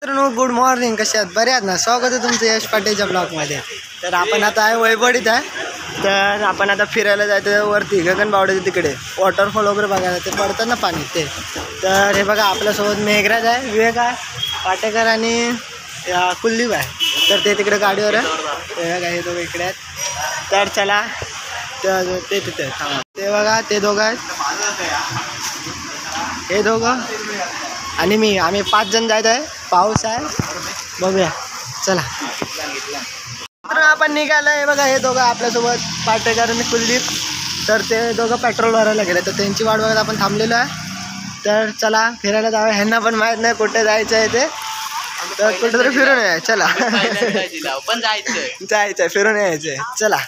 Good morning, कसे आहात? बरे आहात ना? स्वागत आहे तुमचं यश पाटीलच्या ब्लॉगमध्ये. तर आपण आता आहे वैभवडीत आहे. तर आपण आता फिरायला जायचं वरती गगनबावड्याच्या तिकडे वॉटरफॉल वगैरे बघायला. ते पडतं ना पाणी ते. तर हे बघा आपल्यासोबत मेघराज आहे, विवेक आहे, पाटेकर आणि कुलदीप आहे. तर ते तिकडे गाडीवर आहे. ते बघा हे दोघं इकडे आहेत. तर चला ते तिथे थांबा. ते बघा ते दोघं आहेत, हे दोघं आणि मी. आम्ही 5 जण जायचं आहे. पाऊस आहे, बघूया चला. तर आपण निघालं आहे बघा. हे दोघं आपल्यासोबत पाटेकर आणि कुलदीप. तर ते दोघं पेट्रोल भरायला गेले. तर त्यांची वाट बघत आपण थांबलेलो आहे. तर चला फिरायला जाऊया. ह्यांना पण माहीत नाही कुठे जायचं आहे ते. तर कुठेतरी फिरून या. चला पण जायचं फिरून यायचं आहे. चला.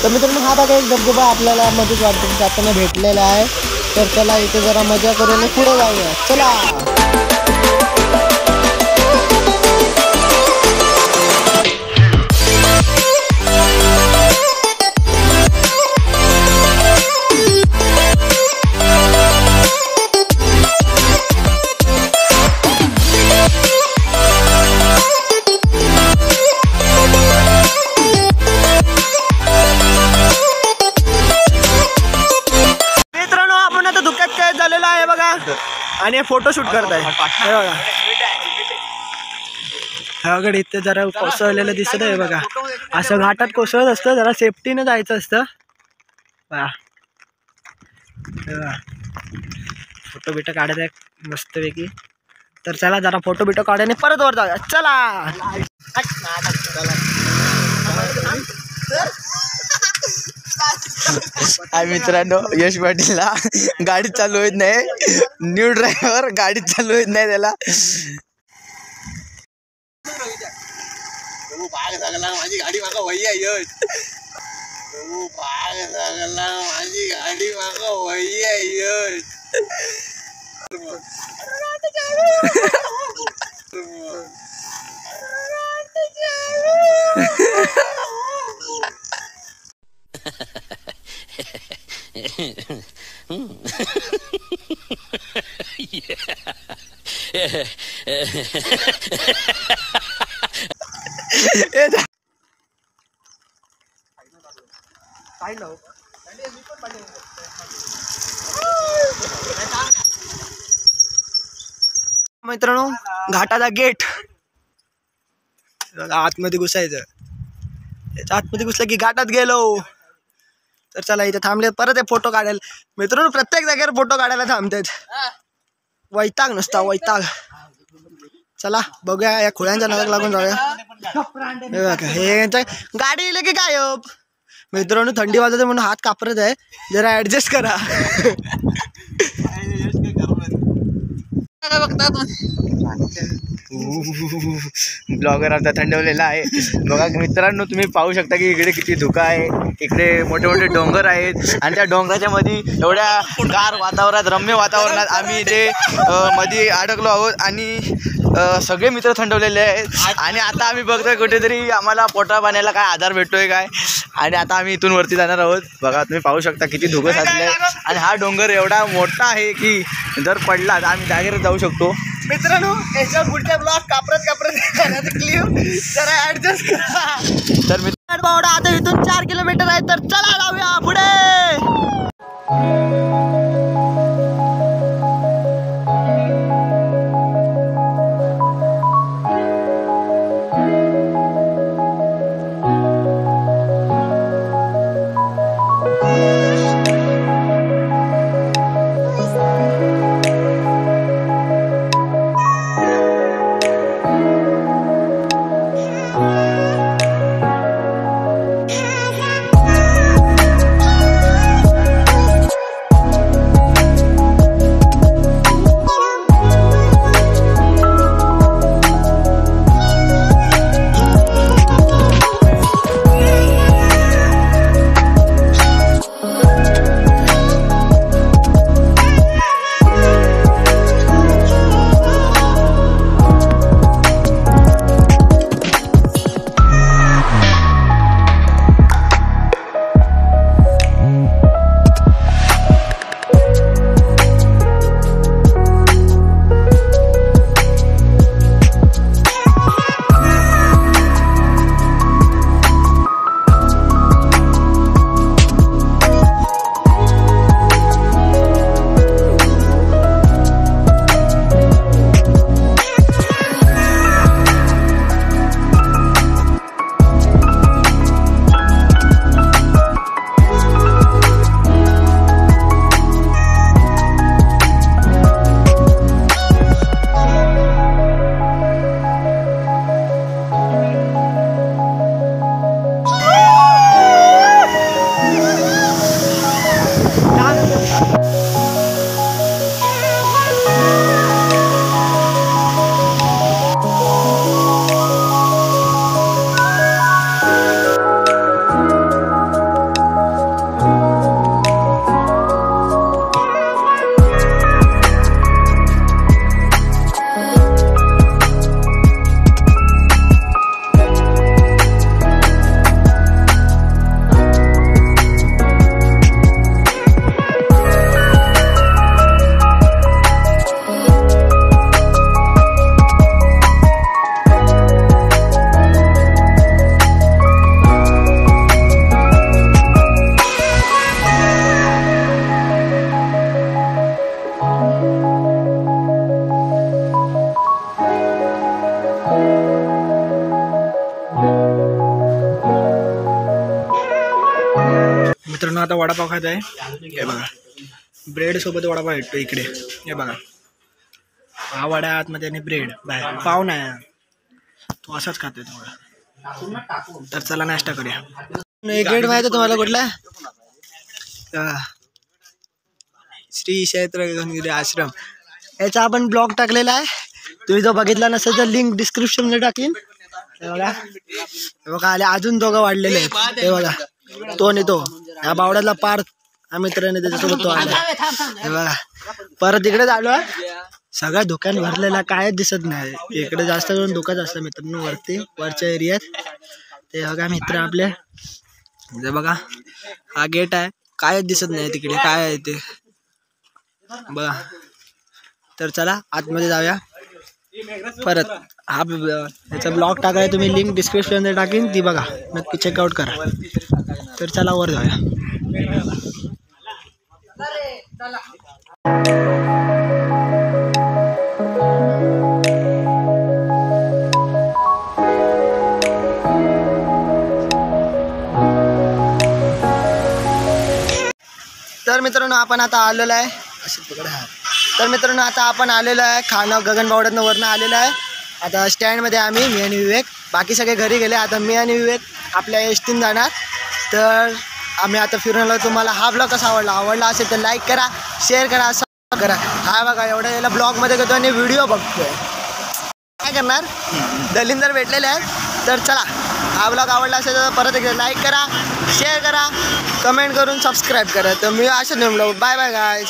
तर मित्रांनो हा बघा एक धबधबा आपल्याला मध्येच वाटतं जाताना भेटलेला आहे. तर चला इथे जरा मजा करून पुढे जाऊया. चला. आणि फोटोशूट करताय. बघा इथे जरा कोसळलेलं दिसत आहे बघा. असं घाटात कोसळत असतं, जरा सेफ्टीनं जायचं असतं. फोटो बिटो काढायचा मस्तपैकी. तर चला जरा फोटो बिटो काढायने परत वर जाऊया. चला. मित्रांनो यश पाटीलला गाडी चालू होत नाही. न्यू ड्रायव्हर गाडी चालू होत नाही त्याला. भाग लागला माझी गाडी मागा वैया यश. भाग लागला माझी गाडी मागा वैया यश. मित्रांनो घाटाचा गेट आतमध्ये घुसायचं. याच्या आतमध्ये घुसलं की घाटात गेलो. तर चला इथे थांबले परत हे फोटो काढायला. मित्रांनो प्रत्येक जागेवर फोटो काढायला थांबतात. वैताग नुसता वैताग. चला बघूया या खोळ्यांच्या नादात लागून जाऊया. हे गाडी येईल की गायब. मित्रांनो थंडी वाजते म्हणून हात कापरत आहे, जरा ऍडजस्ट करा. ब्लॉगर आता थंडवलेला आहे बघा मित्रांनो. तुम्ही पाहू शकता की इकडे किती धुका आहे. इकडे मोठे मोठे डोंगर आहेत आणि त्या डोंगराच्या मध्ये एवढ्या गार वातावरणात, रम्य वातावरणात आम्ही इथे मध्ये अडकलो आहोत आणि सगळे मित्र थंडवलेले आहेत. आणि आता आम्ही बघतोय कुठेतरी आम्हाला पोटा पाण्याला काय आधार भेटतोय काय. आणि आता आम्ही इथून वरती जाणार आहोत. बघा तुम्ही पाहू शकता किती धुकं साचले आहे आणि हा डोंगर एवढा मोठा आहे की जर पडला तर आम्ही जागेवर जाऊ शकतो. मित्रांनो याच्या पुढच्या ब्लॉग कापरत क्लिप जरा ऍडजस्ट करा. तर मित्र बावडा आता इथून 4 किलोमीटर आहे, तर चला जाऊया पुढे. मित्रांनो आता वडापाव खात आहे. हे बघा ब्रेड सोबत वडापाव भेटतो इकडे. हे बघा हा वडा आतमध्ये आणि ब्रेड बाहेर. पाव नाही तो असाच खातोय थोडा. तर चला नाश्ता करूया. एक ब्रेड माहिती आहे तुम्हाला कुठला? श्री क्षेत्र गगनगिरी आश्रम. याचा आपण ब्लॉग टाकलेला आहे. तुम्ही जो बघितला नसेल तर लिंक डिस्क्रिप्शन मध्ये टाकीन. हे बघा आले अजून दोघं वाढलेले आहेत. हे बघा तो आणि तो या बावड्याला पार हा मित्राने त्याच्यासोबत तो आला. हे बघा परत इकडे आलो. सगळं दुकान भरलेला कायच दिसत नाही. इकडे जास्त करून दुकान असतं मित्रांनो वरती वरच्या एरियात. ते बघा मित्र आपले. ते बघा हा गेट आहे. कायच दिसत नाही तिकडे काय आहे ते बघा. तर चला आतमध्ये जाऊया. परत हा त्याचा ब्लॉग टाकायला तुम्ही लिंक डिस्क्रिप्शन मध्ये टाकीन ती बघा नक्की चेकआउट करा. तर चला वर जाऊया. तर मित्रांनो आपण आता आलेलो आहे. तर मित्रांनो आता आपण आलेलो आहे खाणं गगनबावड्यातनं वरनं आलेलं आहे. आता स्टँडमध्ये आम्ही मी आणि विवेक बाकी सगळे घरी गेले. आता मी आणि विवेक आपल्या एसटीन जाणार. तर आम्ही आता फिरून आलो. तुम्हाला हा ब्लॉग कसा आवडला असेल तर लाईक करा, शेअर करा, सबस्क्राईब करा. हा बघा एवढ्या याला ब्लॉगमध्ये घेतो आणि व्हिडिओ बघतोय. काय करणार, दलिंदर भेटलेले आहेत. तर चला, हा ब्लॉग आवडला असेल तर परत एकदा लाईक करा, शेअर करा, कमेंट करून सबस्क्राईब करा. तर मी अशा नेमलो. Bye bye guys.